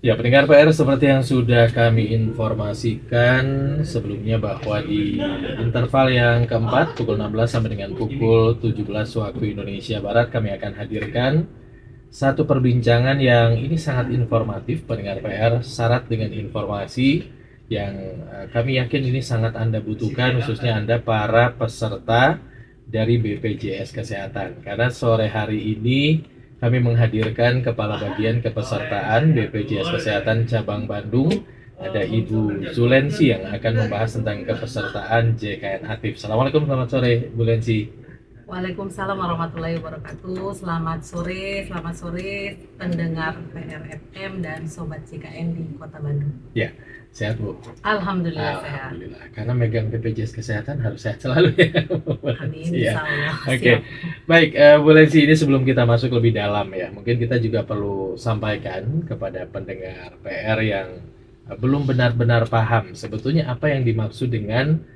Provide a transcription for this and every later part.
Ya, pendengar PR, seperti yang sudah kami informasikan sebelumnya bahwa di interval yang keempat pukul 16 sampai dengan pukul 17 waktu Indonesia Barat kami akan hadirkan satu perbincangan yang ini sangat informatif, pendengar PR, syarat dengan informasi yang kami yakin ini sangat Anda butuhkan, khususnya Anda para peserta dari BPJS Kesehatan. Karena sore hari ini kami menghadirkan Kepala Bagian Kepesertaan BPJS Kesehatan Cabang Bandung, ada Ibu Zulensi yang akan membahas tentang kepesertaan JKN Aktif. Assalamualaikum, selamat sore Bu Lensi. Waalaikumsalam warahmatullahi wabarakatuh. Selamat sore pendengar PRFM dan Sobat CKN di Kota Bandung. Ya, sehat Bu? Alhamdulillah sehat. Alhamdulillah, karena megang BPJS Kesehatan harus sehat selalu ya Bu Amin, Lensi ya. insya Allah. Oke, baik Bu Lensi, ini sebelum kita masuk lebih dalam ya, mungkin kita juga perlu sampaikan kepada pendengar PR yang belum benar-benar paham sebetulnya apa yang dimaksud dengan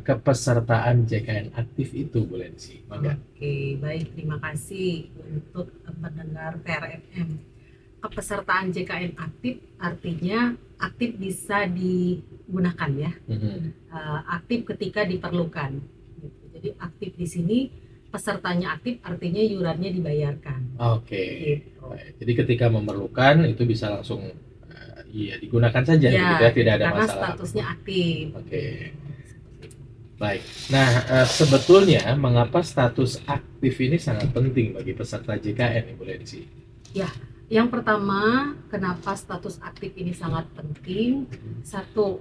kepesertaan JKN Aktif itu, Bu Lensi. Mangga. Oke, baik, terima kasih untuk pendengar PRFM. Kepesertaan JKN Aktif artinya aktif bisa digunakan ya. Aktif ketika diperlukan. Jadi aktif di sini pesertanya aktif artinya iurannya dibayarkan. Oke. Gitu. Jadi ketika memerlukan itu bisa langsung digunakan saja, Ya, gitu ya, tidak ada karena masalah. statusnya aktif. Oke. Baik. Nah, sebetulnya mengapa status aktif ini sangat penting bagi peserta JKN, Ibu Lensi? Ya, yang pertama, kenapa status aktif ini sangat penting? Satu,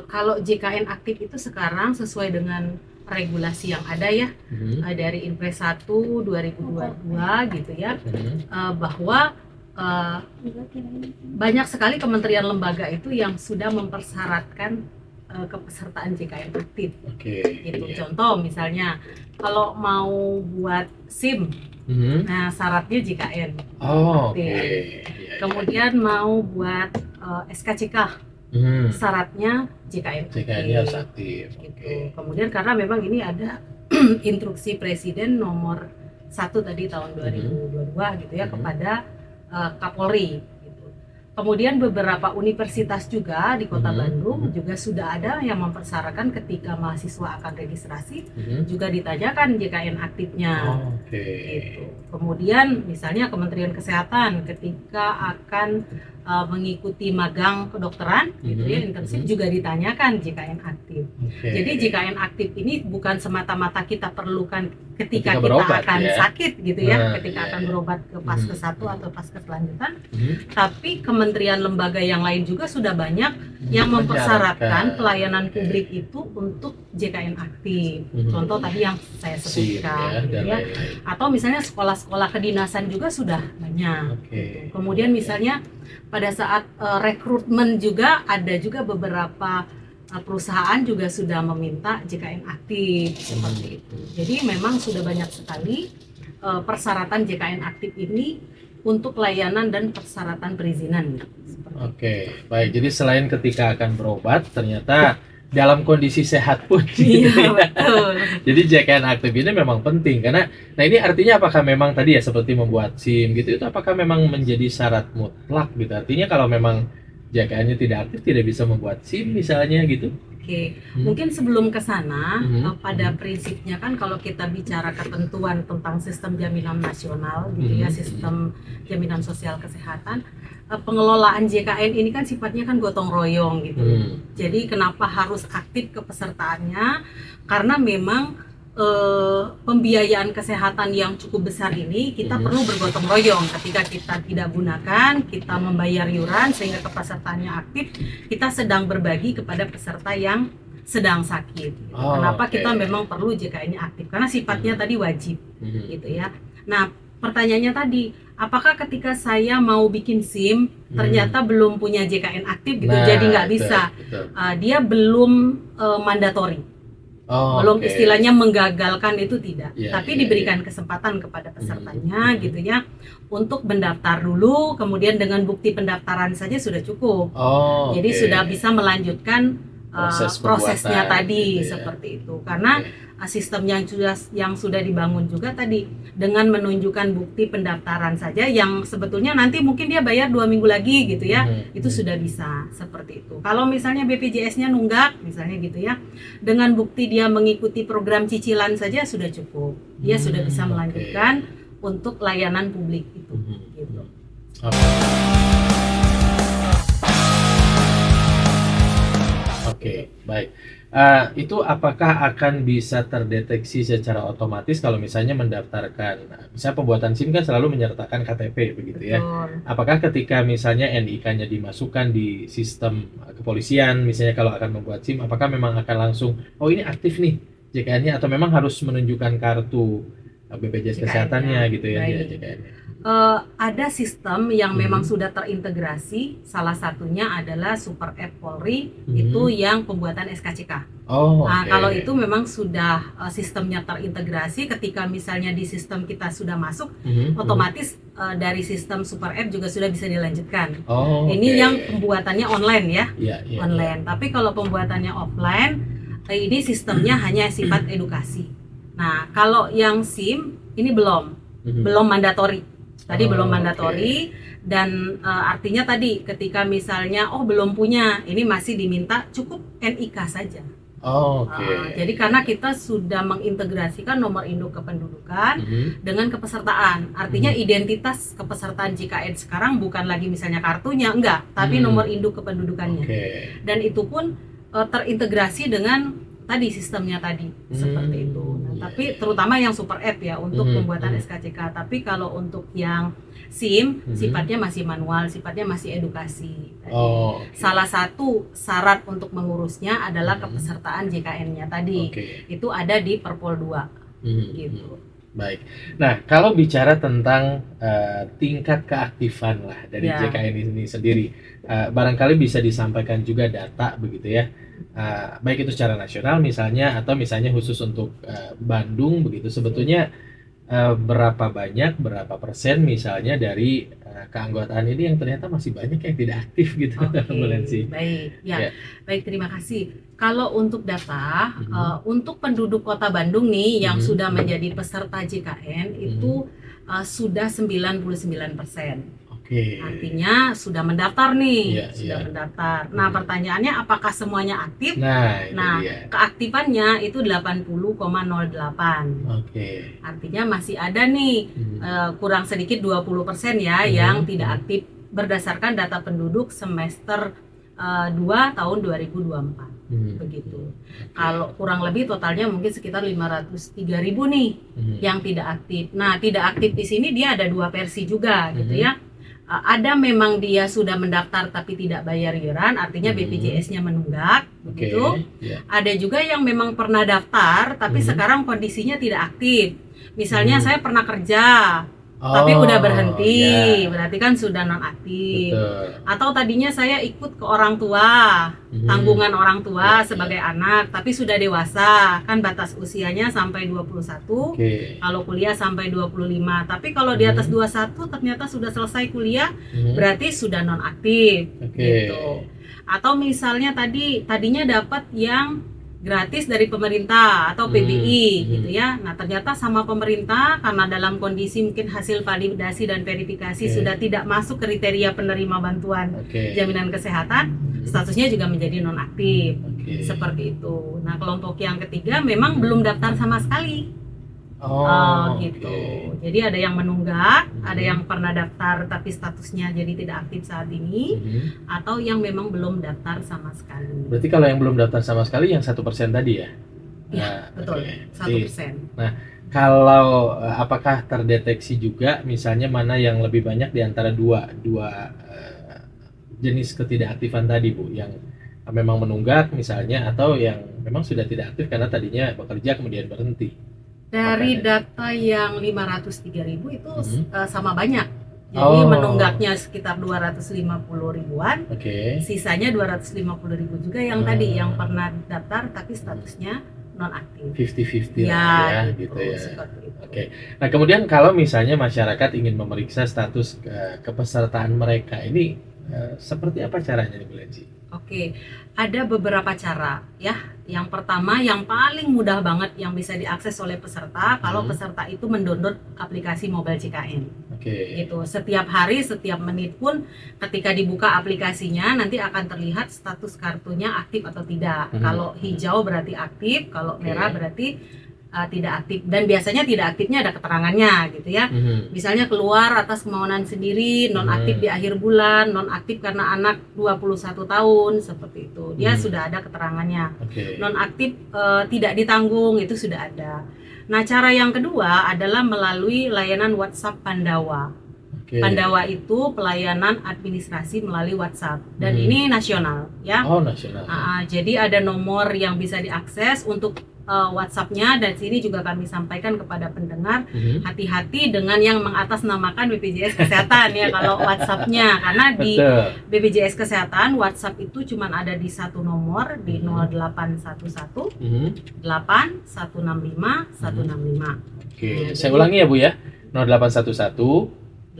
kalau JKN aktif itu sekarang sesuai dengan regulasi yang ada ya, dari Inpres 1 2022 gitu ya, bahwa banyak sekali kementerian lembaga itu yang sudah mempersyaratkan kepesertaan JKN aktif. Oke. Gitu. Iya. Contoh misalnya kalau mau buat SIM, nah syaratnya JKN Oh, aktif. oke. Iya, Kemudian mau buat SKCK, syaratnya JKN JKN-nya harus aktif. Gitu. Oke. Kemudian karena memang ini ada instruksi Presiden nomor 1 tadi tahun 2022 gitu ya, kepada Kapolri gitu. Kemudian beberapa universitas juga di Kota Bandung juga sudah ada yang mempersyaratkan ketika mahasiswa akan registrasi juga ditanyakan JKN aktifnya. Oh, oke. Gitu. Kemudian misalnya Kementerian Kesehatan ketika akan mengikuti magang kedokteran gitu ya, internship juga ditanyakan JKN aktif. Oke. Jadi JKN aktif ini bukan semata-mata kita perlukan ketika kita berobat, akan ya. sakit gitu ya, Nah, ketika iya, akan iya. berobat ke paskes 1 atau paskes lanjutan, Mhm. tapi kementerian lembaga yang lain juga sudah banyak yang mempersyaratkan pelayanan publik itu untuk JKN aktif. Contoh tadi yang saya SIM sebutkan gitu dan ya. lain-lain. Atau misalnya sekolah-sekolah kedinasan juga sudah banyak. Oke. Kemudian misalnya pada saat rekrutmen juga ada juga beberapa perusahaan juga sudah meminta JKN aktif seperti itu. Jadi memang sudah banyak sekali persyaratan JKN aktif ini untuk layanan dan persyaratan perizinan. Oke, baik. Jadi selain ketika akan berobat, ternyata dalam kondisi sehat pun. Iya, betul. Jadi JKN aktif ini memang penting karena, nah ini artinya apakah memang tadi ya seperti membuat SIM gitu, itu apakah memang menjadi syarat mutlak gitu? Artinya kalau memang JKN-nya tidak aktif tidak bisa membuat SIM misalnya gitu? Oke, mungkin sebelum ke sana, pada prinsipnya kan kalau kita bicara ketentuan tentang sistem jaminan nasional gitu ya, sistem jaminan sosial kesehatan, pengelolaan JKN ini kan sifatnya kan gotong royong gitu. Jadi kenapa harus aktif kepesertaannya? Karena memang pembiayaan kesehatan yang cukup besar ini kita perlu bergotong royong. Ketika kita tidak gunakan, kita membayar iuran sehingga kepesertaannya aktif, kita sedang berbagi kepada peserta yang sedang sakit. Kenapa kita memang perlu JKN-nya aktif? Karena sifatnya tadi wajib, gitu ya. Nah, pertanyaannya tadi, apakah ketika saya mau bikin SIM ternyata belum punya JKN aktif gitu, jadi nggak bisa? Dia belum mandatori. Belum istilahnya menggagalkan itu tidak, tapi diberikan kesempatan kepada pesertanya gitu ya untuk mendaftar dulu, kemudian dengan bukti pendaftaran saja sudah cukup. Jadi sudah bisa melanjutkan prosesnya tadi gitu ya. Seperti itu. Karena sistem yang sudah dibangun juga tadi dengan menunjukkan bukti pendaftaran saja yang sebetulnya nanti mungkin dia bayar 2 minggu lagi gitu ya, itu sudah bisa seperti itu. Kalau misalnya BPJS-nya nunggak misalnya gitu ya, dengan bukti dia mengikuti program cicilan saja sudah cukup, dia sudah bisa melanjutkan untuk layanan publik itu gitu. Oke, baik. Itu apakah akan bisa terdeteksi secara otomatis kalau misalnya mendaftarkan, misalnya pembuatan SIM kan selalu menyertakan KTP begitu ya. Betul. Apakah ketika misalnya NIK-nya dimasukkan di sistem kepolisian, misalnya kalau akan membuat SIM, apakah memang akan langsung, oh ini aktif nih JKN-nya, atau memang harus menunjukkan kartu BPJS Kesehatannya gitu ya dia JKN-nya? Ada sistem yang memang sudah terintegrasi, salah satunya adalah Super App Polri, itu yang pembuatan SKCK. Nah, kalau itu memang sudah sistemnya terintegrasi, ketika misalnya di sistem kita sudah masuk, otomatis dari sistem Super App juga sudah bisa dilanjutkan. Ini yang pembuatannya online ya, online. Tapi kalau pembuatannya offline, ini sistemnya hanya sifat edukasi. Nah, kalau yang SIM ini belum mandatori. Tadi belum mandatori, dan artinya tadi ketika misalnya belum punya, ini masih diminta cukup NIK saja. Jadi karena kita sudah mengintegrasikan nomor induk kependudukan dengan kepesertaan, artinya identitas kepesertaan JKN sekarang bukan lagi misalnya kartunya, enggak, tapi nomor induk kependudukannya. Dan itu pun terintegrasi dengan tadi sistemnya tadi seperti itu. Nah, tapi terutama yang Super App ya untuk pembuatan SKCK. Tapi kalau untuk yang SIM sifatnya masih manual, sifatnya masih edukasi. Salah satu syarat untuk mengurusnya adalah kepesertaan JKN-nya tadi. Itu ada di Perpol 2 gitu. Baik. Nah, kalau bicara tentang tingkat keaktifan lah dari JKN ini sendiri, barangkali bisa disampaikan juga data begitu ya. Baik itu secara nasional misalnya, atau misalnya khusus untuk Bandung begitu, sebetulnya berapa banyak, berapa persen misalnya dari keanggotaan ini yang ternyata masih banyak yang tidak aktif gitu. Baik, baik, terima kasih. Kalau untuk data, untuk penduduk Kota Bandung nih yang sudah menjadi peserta JKN itu sudah 99%. Artinya sudah mendaftar nih, mendaftar. Nah, pertanyaannya apakah semuanya aktif? Nah, keaktifannya itu 80,08. Artinya masih ada nih kurang sedikit 20% ya yang tidak aktif berdasarkan data penduduk semester 2 tahun 2024. Begitu. Kalau kurang lebih totalnya mungkin sekitar 503.000 nih yang tidak aktif. Nah, tidak aktif di sini dia ada dua versi juga gitu ya. Ada memang dia sudah mendaftar tapi tidak bayar iuran, artinya BPJS-nya menunggak, begitu. Ada juga yang memang pernah daftar tapi sekarang kondisinya tidak aktif. Misalnya saya pernah kerja tapi udah berhenti, berarti kan sudah nonaktif. Atau tadinya saya ikut ke orang tua, tanggungan orang tua sebagai anak, tapi sudah dewasa, kan batas usianya sampai 21, kalau kuliah sampai 25. Tapi kalau di atas 21 ternyata sudah selesai kuliah, berarti sudah nonaktif, gitu. Atau misalnya tadinya dapat yang gratis dari pemerintah atau PBI gitu ya. Nah, ternyata sama pemerintah karena dalam kondisi mungkin hasil validasi dan verifikasi sudah tidak masuk kriteria penerima bantuan jaminan kesehatan, statusnya juga menjadi nonaktif. Seperti itu. Nah, kelompok yang ketiga memang belum daftar sama sekali. Gitu. Jadi ada yang menunggak, ada yang pernah daftar tapi statusnya jadi tidak aktif saat ini, atau yang memang belum daftar sama sekali. Berarti kalau yang belum daftar sama sekali yang 1% tadi ya? Ya, betul. 1%. Nah, kalau apakah terdeteksi juga misalnya mana yang lebih banyak di antara dua jenis ketidakaktifan tadi, Bu, yang memang menunggak misalnya, atau yang memang sudah tidak aktif karena tadinya bekerja kemudian berhenti? Dari data yang 503.000 itu sama banyak. Jadi menunggaknya sekitar 250 ribuan, sisanya 250.000 juga yang tadi yang pernah daftar tapi statusnya nonaktif. 50-50 ya, gitu ya. Oke. Nah, kemudian kalau misalnya masyarakat ingin memeriksa status kepesertaan mereka ini, seperti apa caranya nih, Bu Lenci? Oke, ada beberapa cara ya. Yang pertama, yang paling mudah banget yang bisa diakses oleh peserta, kalau peserta itu mendownload aplikasi Mobile JKN. Oke. Gitu. Setiap hari, setiap menit pun ketika dibuka aplikasinya nanti akan terlihat status kartunya aktif atau tidak. Kalau hijau berarti aktif, kalau merah berarti tidak aktif, dan biasanya tidak aktifnya ada keterangannya gitu ya. Misalnya keluar atas kemauan sendiri, non aktif di akhir bulan, non aktif karena anak 21 tahun, seperti itu. Dia sudah ada keterangannya. Non aktif tidak ditanggung, itu sudah ada. Nah, cara yang kedua adalah melalui layanan WhatsApp Pandawa. Pandawa itu pelayanan administrasi melalui WhatsApp, dan ini nasional ya. Oh, nasional. Jadi ada nomor yang bisa diakses untuk WhatsApp-nya, dan sini juga kami sampaikan kepada pendengar, hati-hati dengan yang mengatasnamakan BPJS Kesehatan ya kalau WhatsApp-nya, karena di BPJS Kesehatan WhatsApp itu cuma ada di satu nomor, di 0811 8165 165. Oke, saya ulangi ya Bu ya. 0811 165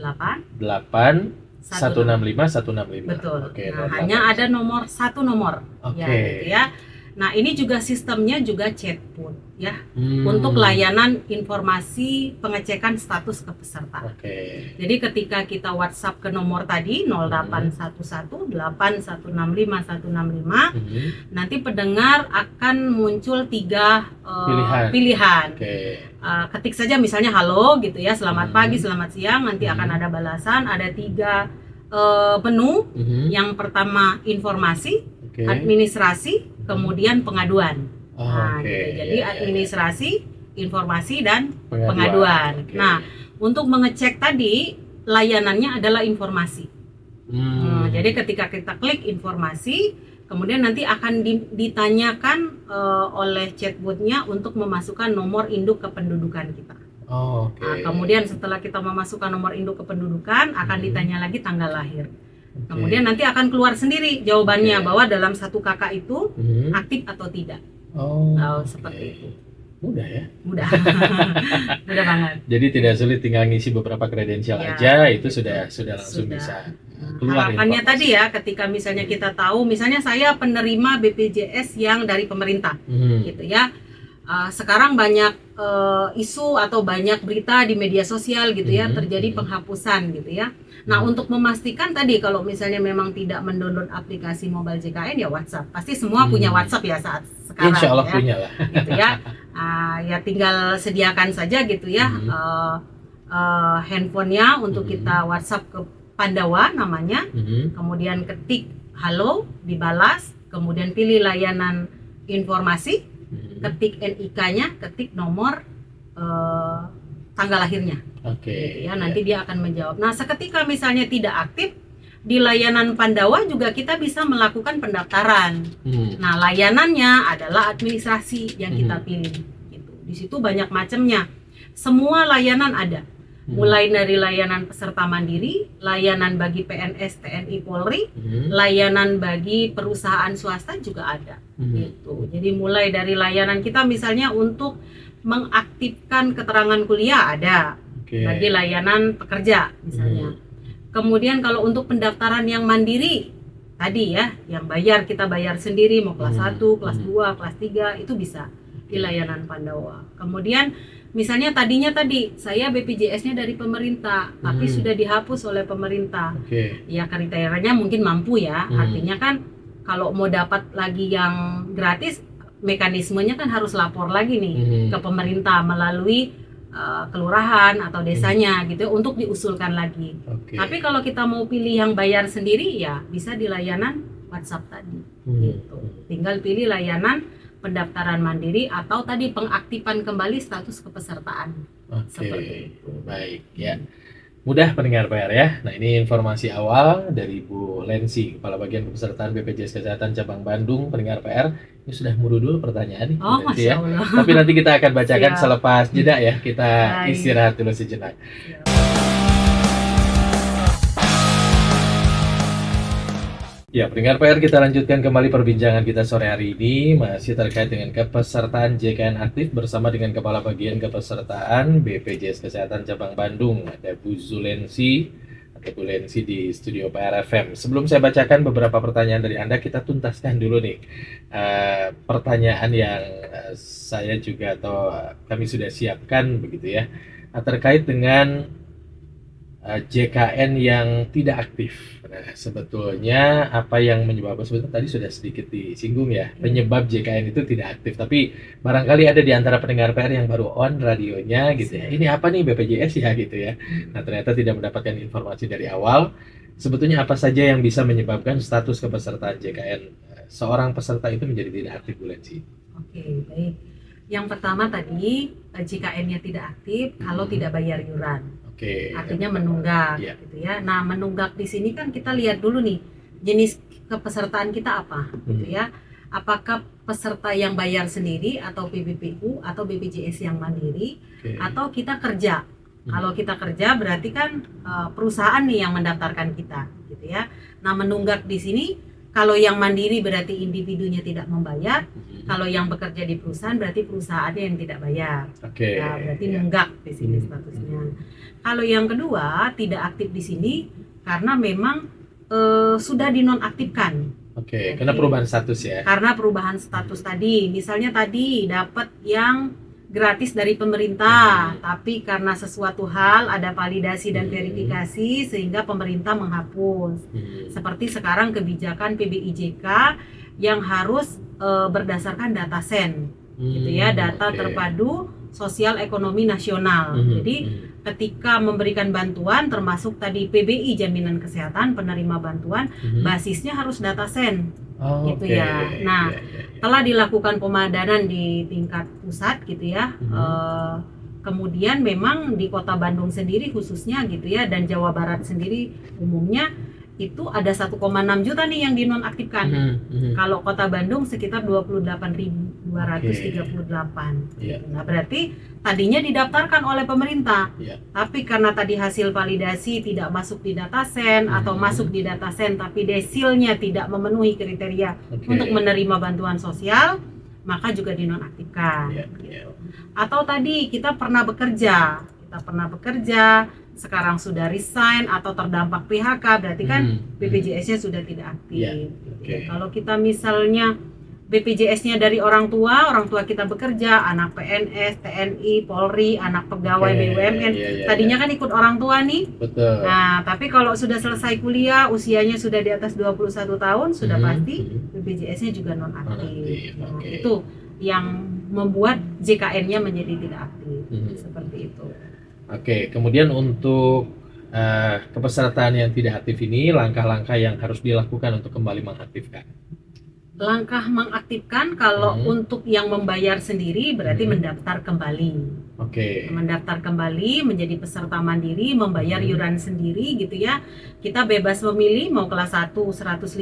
165. Betul. Oke, nah, hanya ada satu nomor ya gitu ya. Nah, ini juga sistemnya juga chatbot ya, untuk layanan informasi pengecekan status ke peserta. Jadi ketika kita WhatsApp ke nomor tadi 0811 8165 165, nanti pendengar akan muncul 3 pilihan. Ketik saja misalnya halo gitu ya, selamat pagi, selamat siang, nanti akan ada balasan, ada 3 menu. Yang pertama informasi, administrasi, kemudian pengaduan. Gitu. Jadi administrasi, informasi, dan pengaduan. Nah, untuk mengecek tadi layanannya adalah informasi. Jadi ketika kita klik informasi, kemudian nanti akan ditanyakan oleh chatbotnya untuk memasukkan nomor induk kependudukan kita. Nah, kemudian setelah kita memasukkan nomor induk kependudukan, akan ditanya lagi tanggal lahir. Kemudian nanti akan keluar sendiri jawabannya bahwa dalam 1 KK itu aktif atau tidak. Seperti itu. Mudah ya? Mudah. Mudah banget. Jadi tidak sulit, tinggal ngisi beberapa kredensial aja, itu sudah langsung bisa keluar. Harapannya tadi ya, ketika misalnya kita tahu, misalnya saya penerima BPJS yang dari pemerintah, gitu ya. Sekarang banyak isu atau banyak berita di media sosial gitu ya, terjadi penghapusan gitu ya. Nah, untuk memastikan tadi kalau misalnya memang tidak mendownload aplikasi Mobile JKN ya WhatsApp. Pasti semua punya WhatsApp ya saat sekarang. Insya Allah ya. punya lah. Gitu ya. Ya tinggal sediakan saja gitu ya handphonenya untuk kita WhatsApp ke Pandawa namanya. Kemudian ketik halo, dibalas, kemudian pilih layanan informasi, ketik NIK-nya, ketik nomor tanggal lahirnya. Gitu ya, nanti dia akan menjawab. Nah, seketika misalnya tidak aktif di layanan Pandawa juga kita bisa melakukan pendaftaran. Nah, layanannya adalah administrasi yang kita pilih. Gitu. Di situ banyak macamnya. Semua layanan ada. Mulai dari layanan peserta mandiri, layanan bagi PNS, TNI, Polri, layanan bagi perusahaan swasta juga ada. Gitu. Jadi mulai dari layanan kita misalnya untuk mengaktifkan keterangan kuliah ada, bagi layanan pekerja misalnya. Kemudian kalau untuk pendaftaran yang mandiri tadi ya, yang bayar kita bayar sendiri, mau kelas 1, kelas 2, kelas 3 itu bisa di layanan Pandawa. Kemudian misalnya tadi saya BPJS-nya dari pemerintah, tapi sudah dihapus oleh pemerintah. Ya kriterianya mungkin mampu ya. Artinya kan kalau mau dapat lagi yang gratis, mekanismenya kan harus lapor lagi nih ke pemerintah melalui kelurahan atau desanya gitu untuk diusulkan lagi. Tapi kalau kita mau pilih yang bayar sendiri ya bisa di layanan WhatsApp tadi. Gitu. Tinggal pilih layanan pendaftaran mandiri atau tadi pengaktifan kembali status kepesertaan. Seperti itu. Baik ya. Mudah pendengar PR ya. Nah, ini informasi awal dari Bu Lensi, Kepala Bagian Kepesertaan BPJS Kesehatan Cabang Bandung, pendengar PR. Ini sudah muru dulu pertanyaan nih. Masya Allah. Tapi nanti kita akan bacakan selepas jeda ya. Kita istirahat dulu sejenak. Ya, pendengar PR, kita lanjutkan kembali perbincangan kita sore hari ini masih terkait dengan kepesertaan JKN aktif bersama dengan Kepala Bagian Kepesertaan BPJS Kesehatan Cabang Bandung, ada Bu Zulensi Oke, Bu Lensi di studio PRFM. Sebelum saya bacakan beberapa pertanyaan dari Anda, kita tuntaskan dulu nih pertanyaan yang saya juga atau kami sudah siapkan begitu ya, terkait dengan JKN yang tidak aktif. Nah, sebetulnya apa yang menyebabkan, sebetulnya tadi sudah sedikit disinggung ya, penyebab JKN itu tidak aktif. Tapi barangkali ada di antara pendengar PR yang baru on radionya gitu ya. Ini apa nih BPJS ya gitu ya. Nah, ternyata tidak mendapatkan informasi dari awal. Sebetulnya apa saja yang bisa menyebabkan status kepesertaan JKN seorang peserta itu menjadi tidak aktif, Bu Lensi? Oke, baik. Yang pertama tadi JKN-nya tidak aktif kalau tidak bayar iuran. Oke. Artinya menunggak, Iya. gitu ya. Nah, menunggak di sini kan kita lihat dulu nih jenis kepesertaan kita apa, gitu ya. Apakah peserta yang bayar sendiri atau PBPU atau BPJS yang mandiri, Oke. atau kita kerja. Kalau kita kerja berarti kan perusahaan nih yang mendaftarkan kita, gitu ya. Nah, menunggak di sini kalau yang mandiri berarti individunya tidak membayar, kalau yang bekerja di perusahaan berarti perusahaannya yang tidak bayar. Oke. Ya, berarti nunggak di sini statusnya. Kalau yang kedua tidak aktif di sini karena memang sudah dinonaktifkan. Oke, karena perubahan status ya. Karena perubahan status tadi, misalnya tadi dapat yang gratis dari pemerintah, tapi karena sesuatu hal ada validasi dan verifikasi sehingga pemerintah menghapus. Seperti sekarang kebijakan PBIJK yang harus berdasarkan data sen, gitu ya, data terpadu sosial ekonomi nasional. Jadi ketika memberikan bantuan termasuk tadi PBI jaminan kesehatan penerima bantuan basisnya harus data sen. Gitu ya. Nah, telah dilakukan pemadanan di tingkat pusat gitu ya. Kemudian memang di Kota Bandung sendiri khususnya gitu ya, dan Jawa Barat sendiri umumnya itu ada 1,6 juta nih yang dinonaktifkan. Kalau Kota Bandung sekitar 28.238. Nah, berarti tadinya didaftarkan oleh pemerintah. Tapi karena tadi hasil validasi tidak masuk di data sen atau masuk di data sen tapi desilnya tidak memenuhi kriteria untuk menerima bantuan sosial, maka juga dinonaktifkan. Atau tadi kita pernah bekerja, sekarang sudah resign atau terdampak PHK, berarti kan BPJS-nya sudah tidak aktif. Kalau kita misalnya BPJS-nya dari orang tua kita bekerja, anak PNS, TNI, Polri, anak pegawai BUMN, tadinya kan ikut orang tua nih. Betul. Nah, tapi kalau sudah selesai kuliah, usianya sudah di atas 21 tahun, sudah pasti BPJS-nya juga non-aktif. Nah, itu yang membuat JKN-nya menjadi tidak aktif. Seperti itu. Oke, kemudian untuk kepesertaan yang tidak aktif ini, langkah-langkah yang harus dilakukan untuk kembali mengaktifkan. Langkah mengaktifkan kalau untuk yang membayar sendiri berarti mendaftar kembali. Mendaftar kembali menjadi peserta mandiri, membayar iuran sendiri gitu ya. Kita bebas memilih mau kelas 1 150.000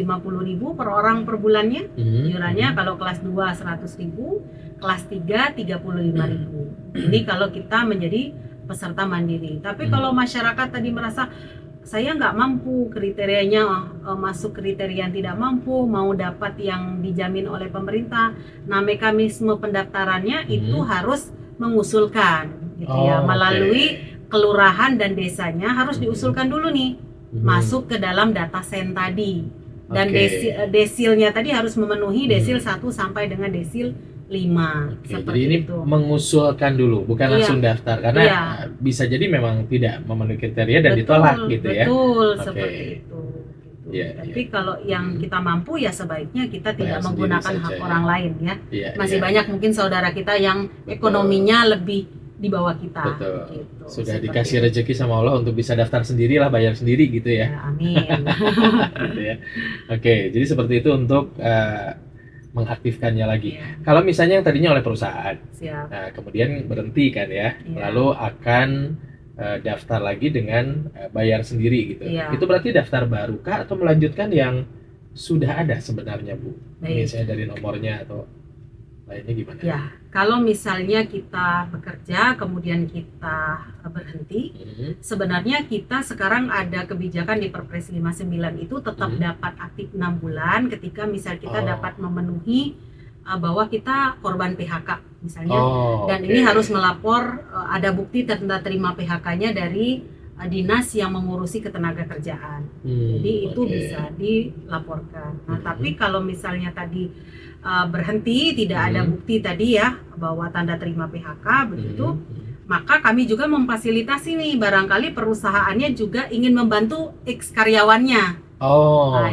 per orang per bulannya iurannya, kalau kelas 2 100.000, kelas 3 35.000. Ini kalau kita menjadi peserta mandiri. Tapi kalau masyarakat tadi merasa saya nggak mampu, kriterianya masuk kriteria yang tidak mampu, mau dapat yang dijamin oleh pemerintah, nah mekanisme pendaftarannya itu harus mengusulkan gitu ya, melalui kelurahan dan desanya harus diusulkan dulu nih masuk ke dalam data sen tadi, dan desilnya tadi harus memenuhi desil 1 sampai dengan desil 5. Jadi ini itu mengusulkan dulu, bukan langsung daftar, karena bisa jadi memang tidak memenuhi kriteria dan ditolak gitu ya. Betul, seperti itu. Tapi kalau yang kita mampu ya sebaiknya kita tidak menggunakan hak orang lain ya. Masih banyak mungkin saudara kita yang ekonominya lebih di bawah kita. Gitu. Sudah dikasih rezeki sama Allah untuk bisa daftar sendiri lah, bayar sendiri gitu ya. Amin. Gitu ya. Oke, jadi seperti itu untuk mengaktifkannya lagi. Kalau misalnya yang tadinya oleh perusahaan, nah kemudian berhenti kan ya, lalu akan daftar lagi dengan bayar sendiri gitu. Itu berarti daftar baru kah atau melanjutkan yang sudah ada sebenarnya, Bu? Misalnya dari nomornya atau lainnya gimana? Ya, kalau misalnya kita bekerja kemudian kita berhenti, sebenarnya kita sekarang ada kebijakan di Perpres 59 itu tetap dapat aktif 6 bulan ketika misal kita dapat memenuhi bahwa kita korban PHK misalnya, dan ini harus melapor ada bukti terima PHK-nya dari dinas yang mengurusi ketenagakerjaan. Jadi itu bisa dilaporkan. Nah, tapi kalau misalnya tadi berhenti, tidak ada bukti tadi ya bahwa tanda terima PHK begitu, maka kami juga memfasilitasi nih, barangkali perusahaannya juga ingin membantu ex karyawannya.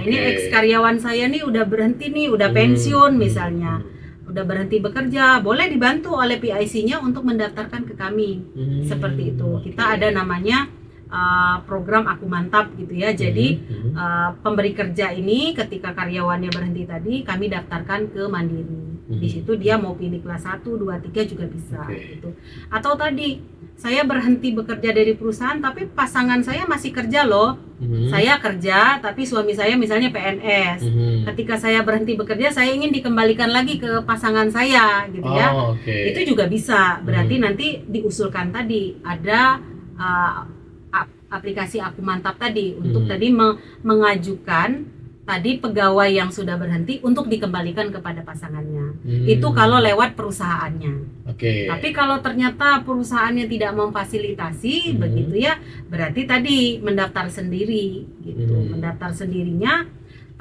Ini ex karyawan saya nih udah berhenti nih, udah pensiun misalnya, udah berhenti bekerja, boleh dibantu oleh PIC-nya untuk mendaftarkan ke kami. Seperti itu. Kita ada namanya program Aku Mantap gitu ya. Jadi pemberi kerja ini ketika karyawannya berhenti tadi, kami daftarkan ke Mandiri. Di situ dia mau pilih kelas 1, 2, 3 juga bisa gitu. Atau tadi saya berhenti bekerja dari perusahaan tapi pasangan saya masih kerja loh. Saya kerja tapi suami saya misalnya PNS. Ketika saya berhenti bekerja, saya ingin dikembalikan lagi ke pasangan saya gitu ya. Itu juga bisa. Berarti nanti diusulkan tadi ada aplikasi Aku Mantap tadi untuk tadi mengajukan tadi pegawai yang sudah berhenti untuk dikembalikan kepada pasangannya. Itu kalau lewat perusahaannya. Tapi kalau ternyata perusahaannya tidak memfasilitasi begitu ya, berarti tadi mendaftar sendiri gitu. Mendaftar sendirinya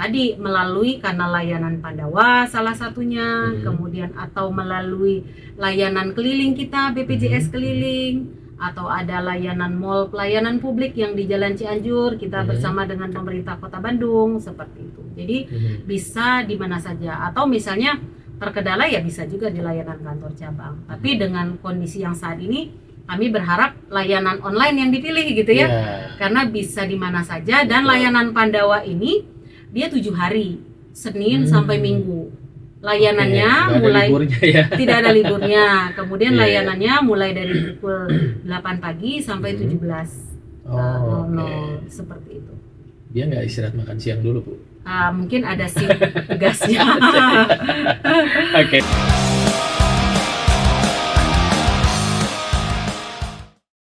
tadi melalui kanal layanan Pandawa salah satunya, kemudian atau melalui layanan keliling kita BPJS keliling, atau ada layanan mall pelayanan publik yang di Jalan Cianjur kita bersama dengan pemerintah Kota Bandung seperti itu. Jadi bisa di mana saja, atau misalnya terkendala ya bisa juga di layanan kantor cabang. Tapi dengan kondisi yang saat ini kami berharap layanan online yang dipilih gitu ya. Karena bisa di mana saja, dan layanan Pandawa ini dia 7 hari, Senin sampai Minggu. Layanannya mulai tidak ada liburnya. Kemudian layanannya mulai dari pukul 8 pagi sampai 17.00 seperti itu. Dia nggak istirahat makan siang dulu, Bu? Mungkin ada shift tugasnya. Oke.